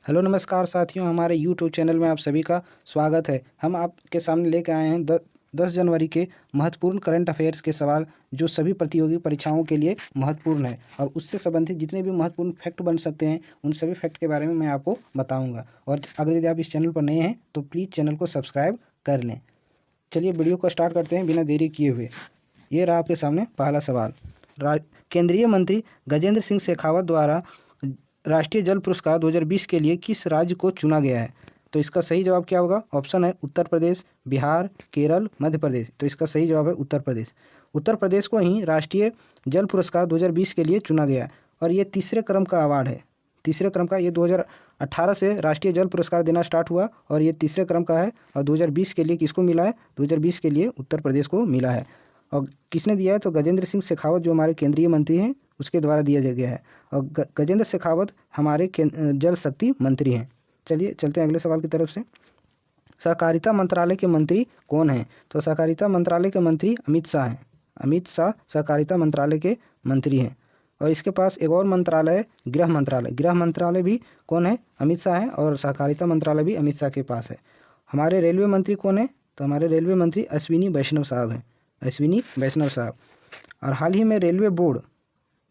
Hello नमस्कार साथियों, हमारे यूट्यूब चैनल में आप सभी का स्वागत है। हम आपके सामने लेकर आए हैं 10 जनवरी के महत्वपूर्ण करंट अफेयर्स के सवाल जो सभी प्रतियोगी परीक्षाओं के लिए महत्वपूर्ण है और उससे संबंधित जितने भी महत्वपूर्ण फैक्ट बन सकते हैं उन सभी फैक्ट के बारे में मैं आपको बताऊंगा। और अगर यदि आप इस चैनल पर नए हैं तो प्लीज़ चैनल को सब्सक्राइब कर लें। चलिए वीडियो को स्टार्ट करते हैं बिना देरी किए हुए। ये रहा आपके सामने पहला सवाल। केंद्रीय मंत्री गजेंद्र सिंह शेखावत द्वारा राष्ट्रीय जल पुरस्कार 2020 के लिए किस राज्य को चुना गया है? तो इसका सही जवाब क्या होगा? ऑप्शन है उत्तर प्रदेश, बिहार, केरल, मध्य प्रदेश। तो इसका सही जवाब है उत्तर प्रदेश। उत्तर प्रदेश को ही राष्ट्रीय जल पुरस्कार 2020 के लिए चुना गया और ये तीसरे क्रम का अवार्ड है। तीसरे क्रम का, ये 2018 से राष्ट्रीय जल पुरस्कार देना स्टार्ट हुआ और ये तीसरे क्रम का है। और 2020 के लिए किसको मिला है? 2020 के लिए उत्तर प्रदेश को मिला है। और किसने दिया है? तो गजेंद्र सिंह शेखावत जो हमारे केंद्रीय मंत्री हैं उसके द्वारा दिया गया है। और गजेंद्र शेखावत हमारे जल शक्ति मंत्री हैं। चलिए चलते हैं अगले सवाल की तरफ से। सहकारिता मंत्रालय के मंत्री कौन हैं? तो सहकारिता मंत्रालय के मंत्री अमित शाह हैं। अमित शाह सहकारिता मंत्रालय के मंत्री हैं। और इसके पास एक और मंत्रालय है, गृह मंत्रालय। गृह मंत्रालय भी कौन है? अमित शाह है। और सहकारिता मंत्रालय भी अमित शाह के पास है। हमारे रेलवे मंत्री कौन है? तो हमारे रेलवे मंत्री अश्विनी वैष्णव साहब हैं। अश्विनी वैष्णव साहब। और हाल ही में रेलवे बोर्ड,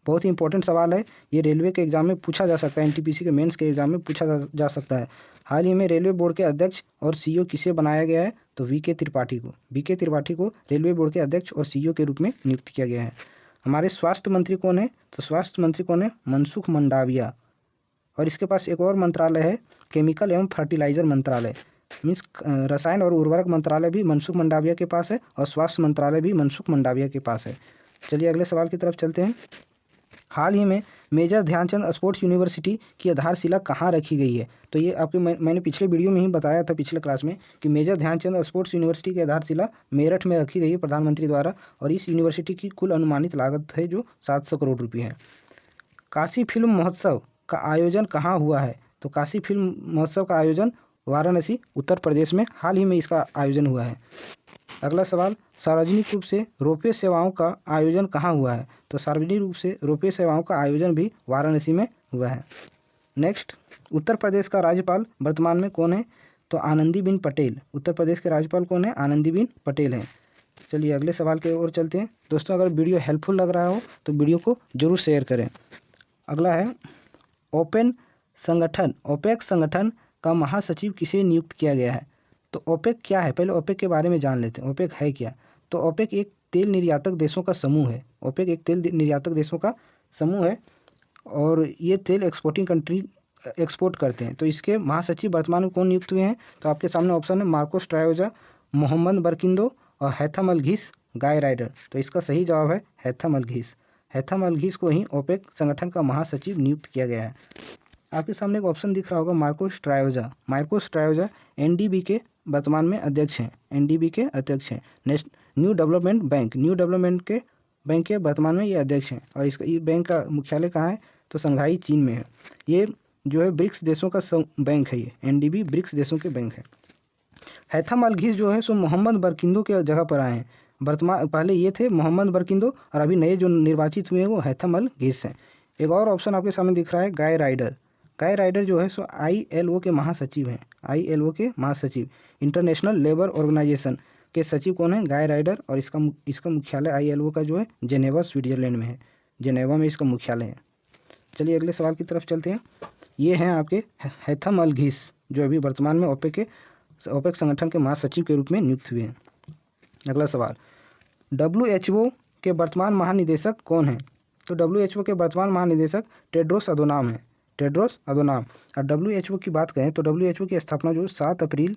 बहुत ही इंपॉर्टेंट सवाल है ये, रेलवे के एग्जाम में पूछा जा सकता है, एनटीपीसी के मेंस के एग्जाम में पूछा जा सकता है। हाल ही में रेलवे बोर्ड के अध्यक्ष और सीईओ किसे बनाया गया है? तो वीके त्रिपाठी को। वीके त्रिपाठी को रेलवे बोर्ड के अध्यक्ष और सीईओ के रूप में नियुक्त किया गया है। हमारे स्वास्थ्य मंत्री कौन है? तो स्वास्थ्य मंत्री कौन है? मनसुख मंडाविया। और इसके पास एक और मंत्रालय है, केमिकल एवं फर्टिलाइजर मंत्रालय, मीन्स रसायन और उर्वरक मंत्रालय भी मनसुख मंडाविया के पास है और स्वास्थ्य मंत्रालय भी मनसुख मंडाविया के पास है। चलिए अगले सवाल की तरफ चलते हैं। हाल ही में मेजर ध्यानचंद स्पोर्ट्स यूनिवर्सिटी की आधारशिला कहाँ रखी गई है? तो ये आपके मैंने पिछले वीडियो में ही बताया था, पिछले क्लास में, कि मेजर ध्यानचंद स्पोर्ट्स यूनिवर्सिटी की आधारशिला मेरठ में रखी गई है प्रधानमंत्री द्वारा। और इस यूनिवर्सिटी की कुल अनुमानित लागत है जो 700 करोड़ रुपये है। काशी फिल्म महोत्सव का आयोजन कहाँ हुआ है? तो काशी फिल्म महोत्सव का आयोजन वाराणसी, उत्तर प्रदेश में हाल ही में इसका आयोजन हुआ है। अगला सवाल, सार्वजनिक रूप से रोपवे सेवाओं का आयोजन कहाँ हुआ है? तो सार्वजनिक रूप से रोपवे सेवाओं का आयोजन भी वाराणसी में हुआ है। नेक्स्ट, उत्तर प्रदेश का राज्यपाल वर्तमान में कौन है? तो आनंदीबेन पटेल। उत्तर प्रदेश के राज्यपाल कौन है? आनंदीबेन पटेल हैं। चलिए अगले सवाल की ओर चलते हैं। दोस्तों, अगर वीडियो हेल्पफुल लग रहा हो तो वीडियो को जरूर शेयर करें। अगला है, ओपेक संगठन का महासचिव किसे नियुक्त किया गया है? तो ओपेक क्या है? पहले ओपेक के बारे में जान लेते हैं। ओपेक है क्या? तो ओपेक एक तेल निर्यातक देशों का समूह है। ओपेक एक तेल निर्यातक देशों का समूह है और ये तेल एक्सपोर्टिंग कंट्री एक्सपोर्ट करते हैं। तो इसके महासचिव वर्तमान में कौन नियुक्त हुए हैं? तो आपके सामने ऑप्शन है मार्कोस ट्रायोजा, मोहम्मद बरकिंदो और हैथम अलघीस गाय राइडर। तो इसका सही जवाब है हैथम अलघीस। हैथम अलघीस को ही ओपेक संगठन का महासचिव नियुक्त किया गया है। आपके सामने एक ऑप्शन दिख रहा होगा मार्कोस ट्रायोजा। मार्कोस ट्रायोजा एनडीबी के वर्तमान में अध्यक्ष हैं। एनडीबी के अध्यक्ष हैं। न्यू डेवलपमेंट के बैंक के वर्तमान में ये अध्यक्ष हैं। और इसका ये बैंक का मुख्यालय कहाँ है? तो शंघाई, चीन में है। ये जो है ब्रिक्स देशों का बैंक है। ये एनडीबी ब्रिक्स देशों के बैंक है। हैथम अलघीस जो है सो मोहम्मद बरकिंदो के जगह पर आए हैं। वर्तमान पहले ये थे मोहम्मद बरकिंदो और अभी नए जो निर्वाचित हुए हैं वो हैथम अलघीस हैं। एक और ऑप्शन आपके सामने दिख रहा है गाय राइडर। गाय राइडर जो है सो आईएलओ के महासचिव हैं। आईएलओ के महासचिव, इंटरनेशनल लेबर ऑर्गेनाइजेशन के सचिव कौन है? गाय राइडर। और इसका मुख्यालय आईएलओ का जो है जेनेवा, स्विट्जरलैंड में है। जेनेवा में इसका मुख्यालय है। चलिए अगले सवाल की तरफ चलते हैं। ये हैं आपके हैथम अलघीस जो अभी वर्तमान में ओपेक संगठन के महासचिव के रूप में नियुक्त हुए हैं। अगला सवाल, WHO के वर्तमान महानिदेशक कौन हैं? तो WHO के वर्तमान महानिदेशक टेड्रोस अधनॉम हैं। Tedros Adhanom. और WHO की बात करें तो WHO की स्थापना जो 7 अप्रैल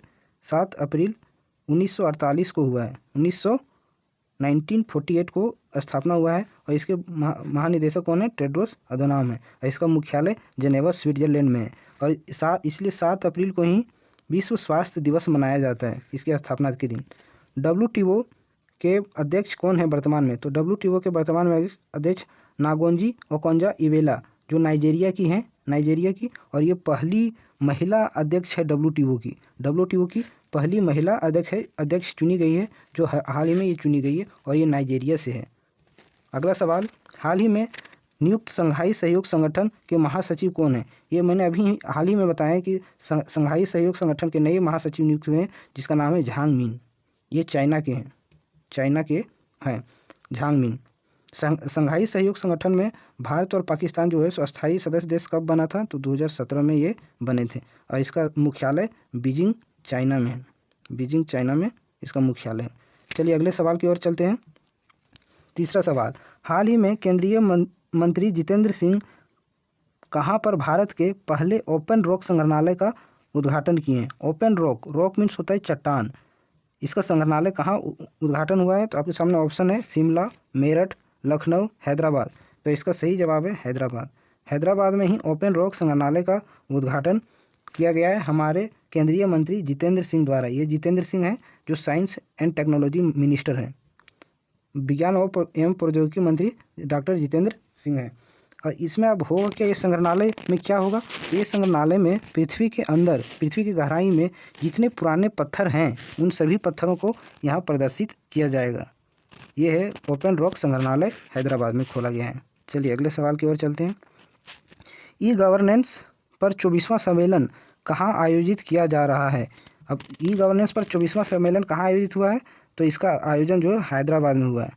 1948 को हुआ है। 1948 को स्थापना हुआ है। और इसके महानिदेशक कौन है? टेड्रोस अधनॉम है। और इसका मुख्यालय जेनेवा, स्विट्जरलैंड में है। और इसलिए 7 अप्रैल को ही विश्व स्वास्थ्य दिवस मनाया जाता है, इसकी स्थापना के दिन। WTO के अध्यक्ष कौन है वर्तमान में? तो WTO के वर्तमान में अध्यक्ष नागोंजी ओकोंजा-इवेला जो नाइजीरिया की हैं, और ये पहली महिला अध्यक्ष है WTO की पहली महिला अध्यक्ष चुनी गई है, जो हाल ही में ये चुनी गई है और ये नाइजीरिया से है। अगला सवाल, हाल ही में नियुक्त संघाई सहयोग संगठन के महासचिव कौन है? ये मैंने अभी हाल ही में बताया कि संघाई सहयोग संगठन के नए महासचिव नियुक्त हुए हैं, जिसका नाम है झांग मिन। ये चाइना के हैं झांग मिन। संघाई सहयोग संगठन में भारत और पाकिस्तान जो है सो अस्थायी सदस्य देश कब बना था? तो 2017 में ये बने थे और इसका मुख्यालय बीजिंग चाइना में है। बीजिंग चाइना में इसका मुख्यालय है। चलिए अगले सवाल की ओर चलते हैं। तीसरा सवाल, हाल ही में केंद्रीय मंत्री जितेंद्र सिंह कहाँ पर भारत के पहले ओपन रॉक संग्रहालय का उद्घाटन किए हैं? ओपन रॉक मीन्स होता है चट्टान। इसका संग्रहालय कहाँ उद्घाटन हुआ है? तो आपके सामने ऑप्शन है शिमला, मेरठ, लखनऊ, हैदराबाद। तो इसका सही जवाब है हैदराबाद। हैदराबाद में ही ओपन रॉक संग्रहालय का उद्घाटन किया गया है हमारे केंद्रीय मंत्री जितेंद्र सिंह द्वारा। ये जितेंद्र सिंह हैं जो साइंस एंड टेक्नोलॉजी मिनिस्टर हैं। विज्ञान एवं प्रौद्योगिकी मंत्री डॉक्टर जितेंद्र सिंह हैं। और इसमें अब होगा क्या, ये संग्रहालय में क्या होगा? ये संग्रहालय में पृथ्वी के अंदर, पृथ्वी की गहराई में जितने पुराने पत्थर हैं उन सभी पत्थरों को यहाँ प्रदर्शित किया जाएगा। ये है ओपन रॉक संग्रहालय, हैदराबाद में खोला गया है। चलिए अगले सवाल की ओर चलते हैं। ई गवर्नेंस पर 24वां सम्मेलन कहाँ आयोजित किया जा रहा है? अब ई गवर्नेंस पर 24वां सम्मेलन कहाँ आयोजित हुआ है? तो इसका आयोजन जो है हैदराबाद में हुआ है।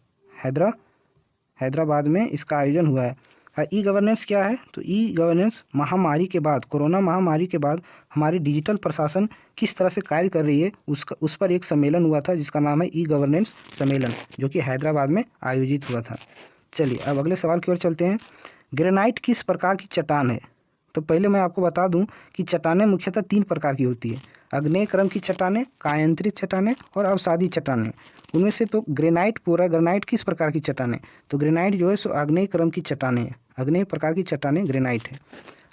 हैदराबाद में इसका आयोजन हुआ है। ई गवर्नेंस क्या है? तो ई गवर्नेंस महामारी के बाद, कोरोना महामारी के बाद हमारी डिजिटल प्रशासन किस तरह से कार्य कर रही है उस पर एक सम्मेलन हुआ था जिसका नाम है ई गवर्नेंस सम्मेलन, जो कि हैदराबाद में आयोजित हुआ था। चलिए अब अगले सवाल की ओर चलते हैं। ग्रेनाइट किस प्रकार की चट्टान है? तो पहले मैं आपको बता दूं कि चट्टानें मुख्यतः 3 प्रकार की होती है। आग्नेय क्रम की चट्टानें, कायांतरित चट्टानें और अवसादी चट्टानें। उनमें से तो ग्रेनाइट किस प्रकार की चट्टानें? तो ग्रेनाइट जो है सो आग्नेय क्रम की चट्टानें हैं। आग्नेय प्रकार की चट्टानें ग्रेनाइट है।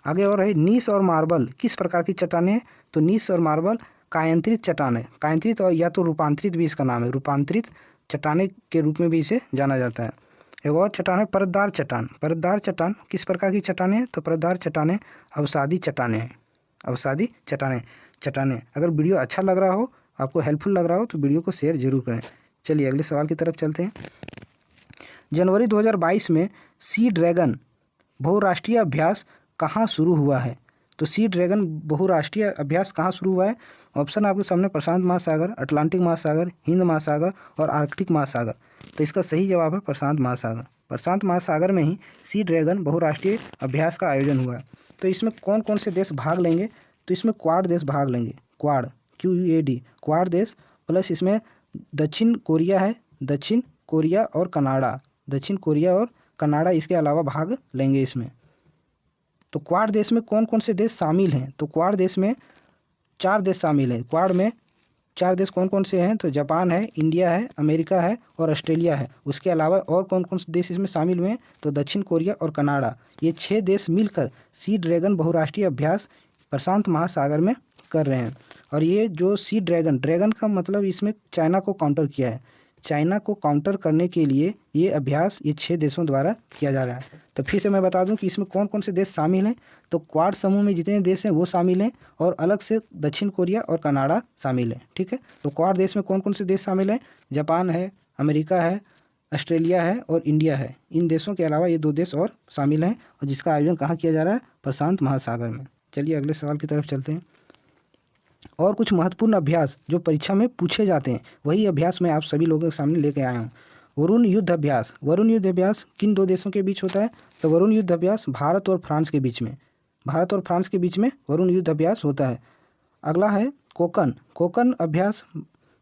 आगे और है नीस और मार्बल किस प्रकार की चट्टानें हैं? तो नीस और मार्बल कायांतरित चट्टान है। कायांतरित और या तो रूपांतरित भी इसका नाम है। रूपांतरित चट्टानें के रूप में भी इसे जाना जाता है। एक और चट्टान है परतदार चट्टान। परतदार चट्टान किस प्रकार की चट्टानें हैं? तो परतदार चट्टानें अवसादी चट्टानें हैं। अवसादी चट्टानें। अगर वीडियो अच्छा लग रहा हो, आपको हेल्पफुल लग रहा हो, तो वीडियो को शेयर जरूर करें। चलिए अगले सवाल की तरफ चलते हैं। जनवरी 2022 में सी ड्रैगन बहुराष्ट्रीय अभ्यास कहाँ शुरू हुआ है? तो सी ड्रैगन बहुराष्ट्रीय अभ्यास कहाँ शुरू हुआ है? ऑप्शन आपके सामने प्रशांत महासागर, अटलांटिक महासागर, हिंद महासागर और आर्कटिक महासागर। तो इसका सही जवाब है प्रशांत महासागर। प्रशांत महासागर में ही सी ड्रैगन बहुराष्ट्रीय अभ्यास का आयोजन हुआ है। तो इसमें कौन कौन से देश भाग लेंगे? तो इसमें क्वाड देश भाग लेंगे। क्वाड QUAD क्वाड देश, प्लस इसमें दक्षिण कोरिया है, दक्षिण कोरिया और कनाडा इसके अलावा भाग लेंगे इसमें। तो क्वाड देश में कौन कौन से देश शामिल हैं? तो क्वाड देश में 4 देश शामिल हैं। क्वाड में 4 देश कौन कौन से हैं? तो जापान है, इंडिया है, अमेरिका है और ऑस्ट्रेलिया है। उसके अलावा और कौन कौन से देश इसमें शामिल हुए हैं? तो दक्षिण कोरिया और कनाडा। ये 6 देश मिलकर सी ड्रैगन बहुराष्ट्रीय अभ्यास प्रशांत महासागर में कर रहे हैं। और ये जो सी ड्रैगन का मतलब इसमें चाइना को काउंटर किया है। चाइना को काउंटर करने के लिए ये अभ्यास ये 6 देशों द्वारा किया जा रहा है। तो फिर से मैं बता दूं कि इसमें कौन कौन से देश शामिल हैं। तो क्वाड समूह में जितने देश हैं वो शामिल हैं और अलग से दक्षिण कोरिया और कनाडा शामिल है। ठीक है, तो क्वाड देश में कौन कौन से देश शामिल हैं? जापान है, अमेरिका है, ऑस्ट्रेलिया है और इंडिया है। इन देशों के अलावा ये 2 देश और शामिल हैं और जिसका आयोजन कहाँ किया जा रहा है? प्रशांत महासागर में। चलिए अगले सवाल की तरफ चलते हैं। और कुछ महत्वपूर्ण अभ्यास जो परीक्षा में पूछे जाते हैं, वही अभ्यास मैं आप सभी लोगों के सामने लेके आया हूँ। वरुण युद्ध अभ्यास। वरुण युद्ध अभ्यास किन 2 देशों के बीच होता है? तो वरुण युद्ध अभ्यास भारत और फ्रांस के बीच में। भारत और फ्रांस के बीच में वरुण युद्ध अभ्यास होता है। अगला है कोकन अभ्यास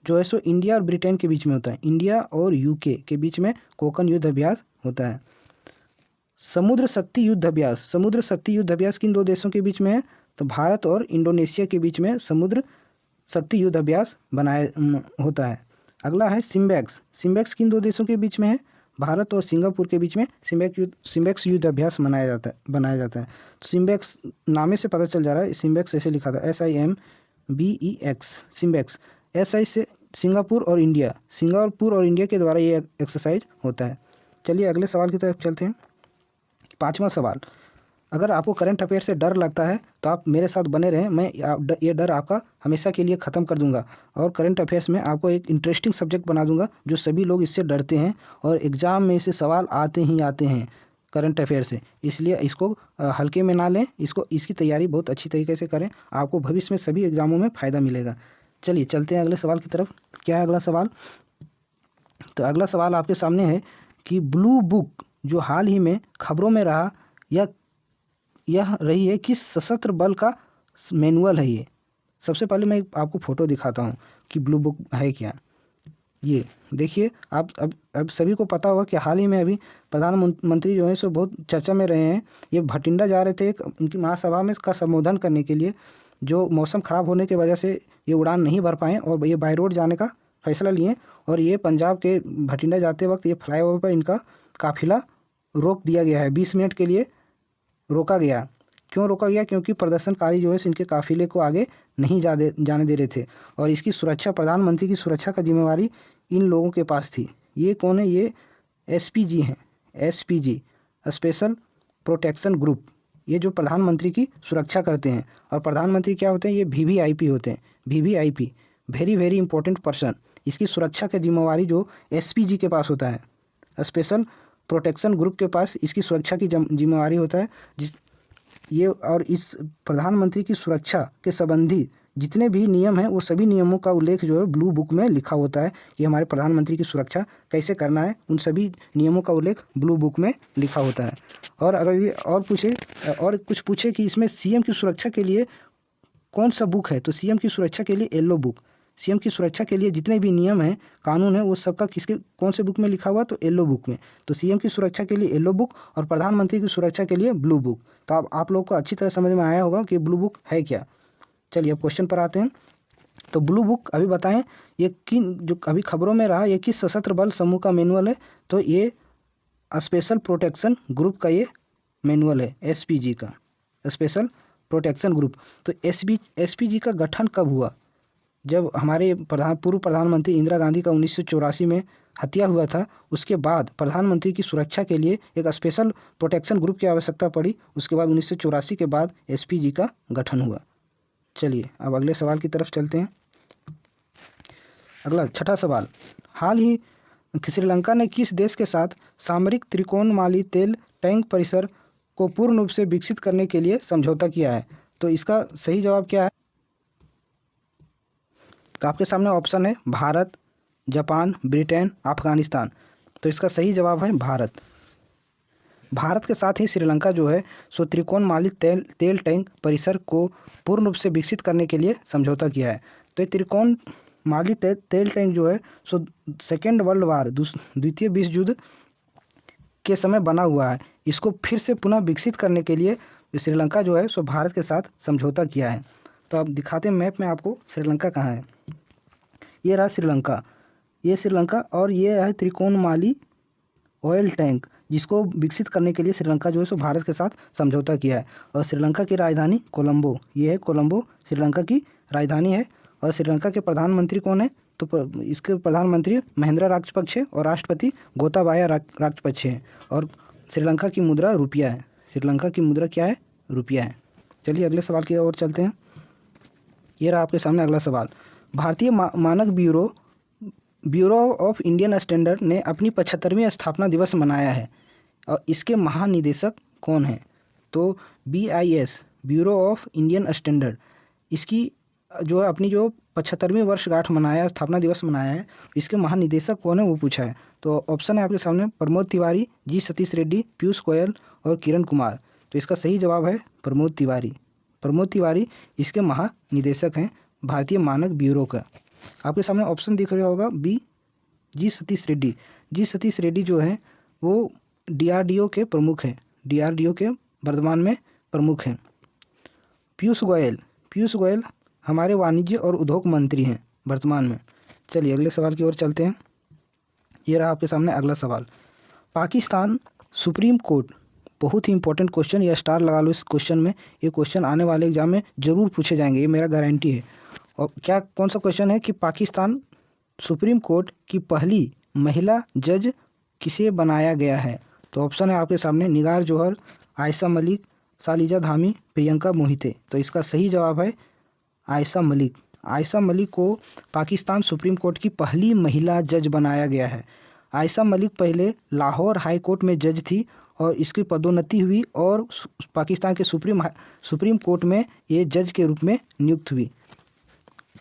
जो है सो इंडिया और ब्रिटेन के बीच में होता है। इंडिया और UK के बीच में कोकन युद्ध अभ्यास होता है। समुद्र शक्ति युद्ध अभ्यास किन 2 देशों के बीच में है? तो भारत और इंडोनेशिया के बीच में समुद्र शक्ति युद्ध अभ्यास होता है। अगला है सिम्बेक्स किन 2 देशों के बीच में है? भारत और सिंगापुर के बीच में सिम्बेक्स युद्ध अभ्यास बनाया जाता है। तो सिम्बेक्स नामे से पता चल जा रहा है, सिम्बेक्स ऐसे लिखा था SIMBEX सिम्बेक्स। SI से सिंगापुर और इंडिया के द्वारा ये एक्सरसाइज होता है। चलिए अगले सवाल की तरफ चलते हैं। 5वां सवाल, अगर आपको करंट अफेयर से डर लगता है तो आप मेरे साथ बने रहें, मैं ये डर आपका हमेशा के लिए ख़त्म कर दूंगा और करंट अफेयर्स में आपको एक इंटरेस्टिंग सब्जेक्ट बना दूंगा जो सभी लोग इससे डरते हैं और एग्ज़ाम में इससे सवाल आते ही आते हैं। करंट अफेयर से, इसलिए इसको हल्के में ना लें, इसकी तैयारी बहुत अच्छी तरीके से करें, आपको भविष्य में सभी एग्जामों में फ़ायदा मिलेगा। चलिए चलते हैं अगले सवाल की तरफ। क्या है अगला सवाल? तो अगला सवाल आपके सामने है कि ब्लू बुक जो हाल ही में खबरों में रहा, यह रही है किस सशस्त्र बल का मैनुअल है ये? सबसे पहले मैं आपको फ़ोटो दिखाता हूँ कि ब्लू बुक है क्या। ये देखिए, आप अब सभी को पता होगा कि हाल ही में अभी प्रधानमंत्री जो है सो बहुत चर्चा में रहे हैं। ये भटिंडा जा रहे थे उनकी महासभा में इसका संबोधन करने के लिए, जो मौसम ख़राब होने की वजह से ये उड़ान नहीं भर पाए और ये बाई रोड जाने का फैसला लिए, और ये पंजाब के भटिंडा जाते वक्त ये फ्लाईओवर पर इनका काफिला रोक दिया गया है, 20 मिनट के लिए रोका गया। क्यों रोका गया? क्योंकि प्रदर्शनकारी जो है इनके काफिले को आगे नहीं जाने दे रहे थे, और इसकी सुरक्षा, प्रधानमंत्री की सुरक्षा का जिम्मेवारी इन लोगों के पास थी। ये कौन है? ये एसपीजी हैं, एसपीजी, स्पेशल प्रोटेक्शन ग्रुप। ये जो प्रधानमंत्री की सुरक्षा करते हैं, और प्रधानमंत्री क्या होते हैं? ये वीवीआईपी होते हैं, VVIP, very very important person. इसकी सुरक्षा की जिम्मेवारी जो एसपीजी के पास होता है, स्पेशल प्रोटेक्शन ग्रुप के पास इसकी सुरक्षा की जिम्मेवारी होता है। और इस प्रधानमंत्री की सुरक्षा के संबंधी जितने भी नियम हैं, वो सभी नियमों का उल्लेख जो है ब्लू बुक में लिखा होता है कि हमारे प्रधानमंत्री की सुरक्षा कैसे करना है। उन सभी नियमों का उल्लेख ब्लू बुक में लिखा होता है। और अगर ये और कुछ पूछे कि इसमें सीएम की सुरक्षा के लिए कौन सा बुक है, तो सीएम की सुरक्षा के लिए येलो बुक। सीएम की सुरक्षा के लिए जितने भी नियम हैं, कानून है, वो सबका कौन से बुक में लिखा हुआ? तो येलो बुक में। तो सीएम की सुरक्षा के लिए येलो बुक और प्रधानमंत्री की सुरक्षा के लिए ब्लू बुक। तो अब आप लोगों को अच्छी तरह समझ में आया होगा कि ब्लू बुक है क्या। चलिए अब क्वेश्चन पर आते हैं। तो ब्लू बुक अभी बताएं, ये जो अभी खबरों में रहा, ये किस सशस्त्र बल समूह का मैनुअल है? तो ये स्पेशल प्रोटेक्शन ग्रुप का ये मैनुअल है, एसपीजी का, स्पेशल प्रोटेक्शन ग्रुप। तो एसपीजी का गठन कब हुआ? जब हमारे पूर्व प्रधानमंत्री इंदिरा गांधी का 1984 में हत्या हुआ था, उसके बाद प्रधानमंत्री की सुरक्षा के लिए एक स्पेशल प्रोटेक्शन ग्रुप की आवश्यकता पड़ी। उसके बाद 1984 के बाद एसपीजी का गठन हुआ। चलिए अब अगले सवाल की तरफ चलते हैं। अगला छठा सवाल, हाल ही श्रीलंका ने किस देश के साथ सामरिक त्रिकोणमाली तेल टैंक परिसर को पूर्ण रूप से विकसित करने के लिए समझौता किया है? तो इसका सही जवाब क्या है? तो आपके सामने ऑप्शन है भारत, जापान, ब्रिटेन, अफगानिस्तान। तो इसका सही जवाब है भारत। भारत के साथ ही श्रीलंका जो है सो त्रिकोणमाली तेल टैंक परिसर को पूर्ण रूप से विकसित करने के लिए समझौता किया है। तो ये त्रिकोणमाली तेल टैंक जो है सो सेकेंड वर्ल्ड वार, द्वितीय विश्व युद्ध के समय बना हुआ है। इसको फिर से पुनः विकसित करने के लिए श्रीलंका जो है सो भारत के साथ समझौता किया है। तो अब दिखाते हैं मैप में आपको श्रीलंका कहाँ है। ये रहा श्रीलंका, ये श्रीलंका, और ये है त्रिकोणमाली ऑयल टैंक, जिसको विकसित करने के लिए श्रीलंका जो है सो भारत के साथ समझौता किया है। और श्रीलंका की राजधानी कोलंबो, ये है कोलंबो श्रीलंका की राजधानी है। और श्रीलंका के प्रधानमंत्री कौन है? तो इसके प्रधानमंत्री महिंद्रा राजपक्ष और राष्ट्रपति गोताबाया राजपक्ष हैं। और श्रीलंका की मुद्रा रुपया है। श्रीलंका की मुद्रा क्या है? रुपया है। चलिए अगले सवाल की ओर चलते हैं। ये रहा आपके सामने अगला सवाल, भारतीय मानक ब्यूरो ऑफ इंडियन स्टैंडर्ड ने अपनी 75वीं स्थापना दिवस मनाया है, और इसके महानिदेशक कौन हैं? तो BIS, bureau of Indian standard, इसकी जो है अपनी जो 75वीं वर्षगांठ मनाया, स्थापना दिवस मनाया है, इसके महानिदेशक कौन है वो पूछा है। तो ऑप्शन है आपके सामने प्रमोद तिवारी, जी सतीश रेड्डी, पीयूष गोयल और किरण कुमार। तो इसका सही जवाब है प्रमोद तिवारी। प्रमोद तिवारी इसके महानिदेशक हैं भारतीय मानक ब्यूरो का। आपके सामने ऑप्शन दिख रहा होगा बी, जी सतीश रेड्डी। जी सतीश रेड्डी जो है वो DRDO के प्रमुख हैं, DRDO के वर्तमान में प्रमुख हैं। पीयूष गोयल हमारे वाणिज्य और उद्योग मंत्री हैं वर्तमान में। चलिए अगले सवाल की ओर चलते हैं। ये रहा आपके सामने अगला सवाल, पाकिस्तान सुप्रीम कोर्ट, बहुत ही इंपॉर्टेंट क्वेश्चन, या स्टार लगा लो इस क्वेश्चन में। ये क्वेश्चन आने वाले एग्जाम में जरूर पूछे जाएंगे, ये मेरा गारंटी है। और क्या कौन सा क्वेश्चन है कि पाकिस्तान सुप्रीम कोर्ट की पहली महिला जज किसे बनाया गया है? तो ऑप्शन है आपके सामने निगार जौहर, आयशा मलिक, सालिजा धामी, प्रियंका मोहिते। तो इसका सही जवाब है आयशा मलिक। आयशा मलिक को पाकिस्तान सुप्रीम कोर्ट की पहली महिला जज बनाया गया है। आयशा मलिक पहले लाहौर हाई कोर्ट में जज थी, और इसकी पदोन्नति हुई और पाकिस्तान के सुप्रीम कोर्ट में ये जज के रूप में नियुक्त हुई।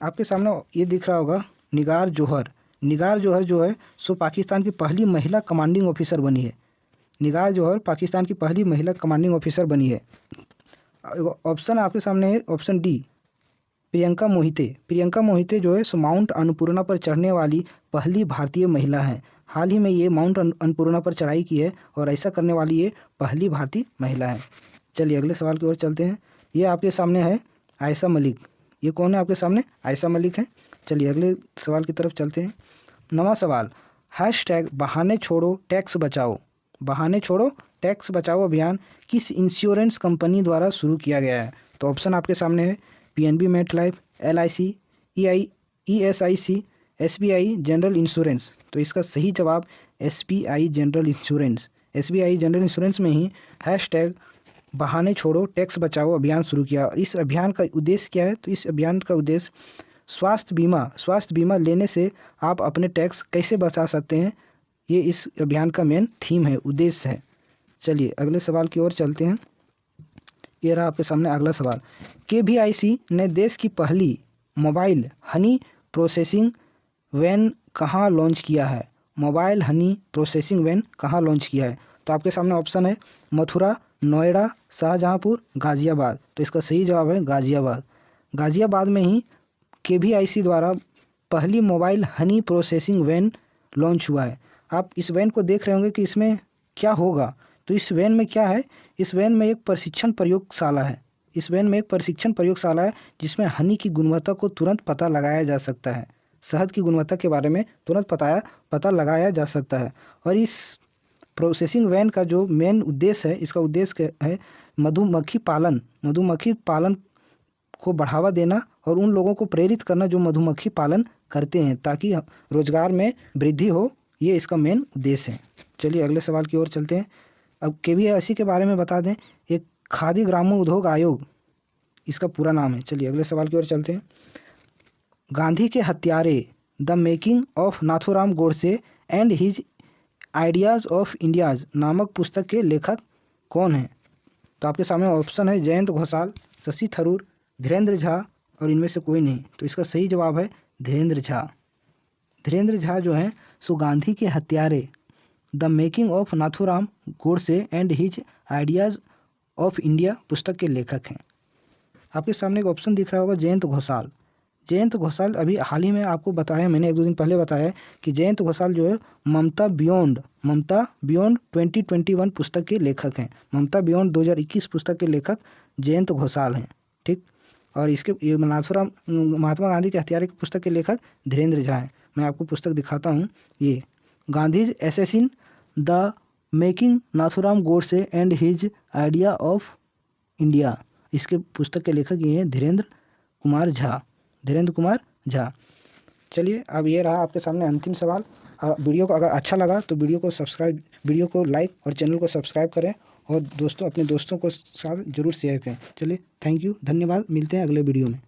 आपके सामने ये दिख रहा होगा निगार जौहर। निगार जौहर जो है सो पाकिस्तान की पहली महिला कमांडिंग ऑफिसर बनी है। निगार जौहर पाकिस्तान की पहली महिला कमांडिंग ऑफिसर बनी है। ऑप्शन आपके सामने है ऑप्शन डी, प्रियंका मोहिते। प्रियंका मोहिते जो है सो माउंट अन्नपूर्णा पर चढ़ने वाली पहली भारतीय महिला हैं। हाल ही में ये माउंट अन्नपूर्णा पर चढ़ाई की है और ऐसा करने वाली ये पहली भारतीय महिला है। चलिए अगले सवाल की ओर चलते हैं। ये आपके सामने है आयशा मलिक। ये कौन है आपके सामने? आयशा मलिक है। चलिए अगले सवाल की तरफ चलते हैं। 9वां सवाल, हैशटैग बहाने छोड़ो टैक्स बचाओ। बहाने छोड़ो टैक्स बचाओ अभियान किस इंश्योरेंस कंपनी द्वारा शुरू किया गया है? तो ऑप्शन आपके सामने है PNB MetLife, LIC, ESIC, SBI general insurance. तो इसका सही जवाब SBI general insurance. SBI general insurance में ही हैशटैग बहाने छोड़ो टैक्स बचाओ अभियान शुरू किया। और इस अभियान का उद्देश्य क्या है? तो इस अभियान का उद्देश्य स्वास्थ्य बीमा लेने से आप अपने टैक्स कैसे बचा सकते हैं, ये इस अभियान का मेन थीम है, उद्देश्य है। चलिए अगले सवाल की ओर चलते हैं। ये रहा आपके सामने अगला सवाल। केवीआईसी ने देश की पहली मोबाइल हनी प्रोसेसिंग वैन कहाँ लॉन्च किया है? मोबाइल हनी प्रोसेसिंग वैन कहाँ लॉन्च किया है? तो आपके सामने ऑप्शन है मथुरा, नोएडा, शाहजहाँपुर, गाज़ियाबाद। तो इसका सही जवाब है गाज़ियाबाद। गाज़ियाबाद में ही केवीआईसी द्वारा पहली mobile honey processing van launch हुआ है। आप इस वैन को देख रहे होंगे कि इसमें क्या होगा। तो इस वैन में क्या है? इस वैन में एक प्रशिक्षण प्रयोगशाला है। इस वैन में एक प्रशिक्षण प्रयोगशाला है जिसमें हनी की गुणवत्ता को तुरंत पता लगाया जा सकता है। शहद की गुणवत्ता के बारे में तुरंत पता लगाया जा सकता है। और इस प्रोसेसिंग वैन का जो मेन उद्देश्य है, इसका उद्देश्य है मधुमक्खी पालन को बढ़ावा देना और उन लोगों को प्रेरित करना जो मधुमक्खी पालन करते हैं, ताकि रोजगार में वृद्धि हो। ये इसका मेन उद्देश्य है। चलिए अगले सवाल की ओर चलते हैं। अब केवीआईसी के बारे में बता दें, एक खादी ग्रामोद्योग आयोग इसका पूरा नाम है। चलिए अगले सवाल की ओर चलते हैं। गांधी के हत्यारे the making of Nathuram Godse and his ideas of India's नामक पुस्तक के लेखक कौन हैं? तो आपके सामने ऑप्शन है जयंत घोषाल, शशि थरूर, धीरेन्द्र झा और इनमें से कोई नहीं। तो इसका सही जवाब है धीरेन्द्र झा। धीरेन्द्र झा जो हैं सो गांधी के हत्यारे the making of Nathuram Godse and his ideas of India पुस्तक के लेखक हैं। आपके सामने एक ऑप्शन दिख रहा होगा जयंत घोषाल। जयंत घोषाल अभी हाल ही में आपको बताया, मैंने 1-2 दिन पहले बताया कि जयंत घोषाल जो है ममता बियॉन्ड 2021 पुस्तक के लेखक हैं। ममता बियॉन्ड 2021 पुस्तक के लेखक जयंत घोषाल हैं। ठीक। और इसके नाथूराम महात्मा गांधी के हत्यारे की पुस्तक के लेखक धीरेन्द्र झा हैं। मैं आपको पुस्तक दिखाता हूँ। ये Gandhi's assassin the making Nathuram Godse and his idea of India, इसके पुस्तक के लेखक ये हैं धीरेन्द्र कुमार झा। चलिए अब ये रहा आपके सामने अंतिम सवाल। वीडियो को अगर अच्छा लगा तो वीडियो को लाइक और चैनल को सब्सक्राइब करें और अपने दोस्तों को साथ जरूर शेयर करें। चलिए थैंक यू, धन्यवाद। मिलते हैं अगले वीडियो में।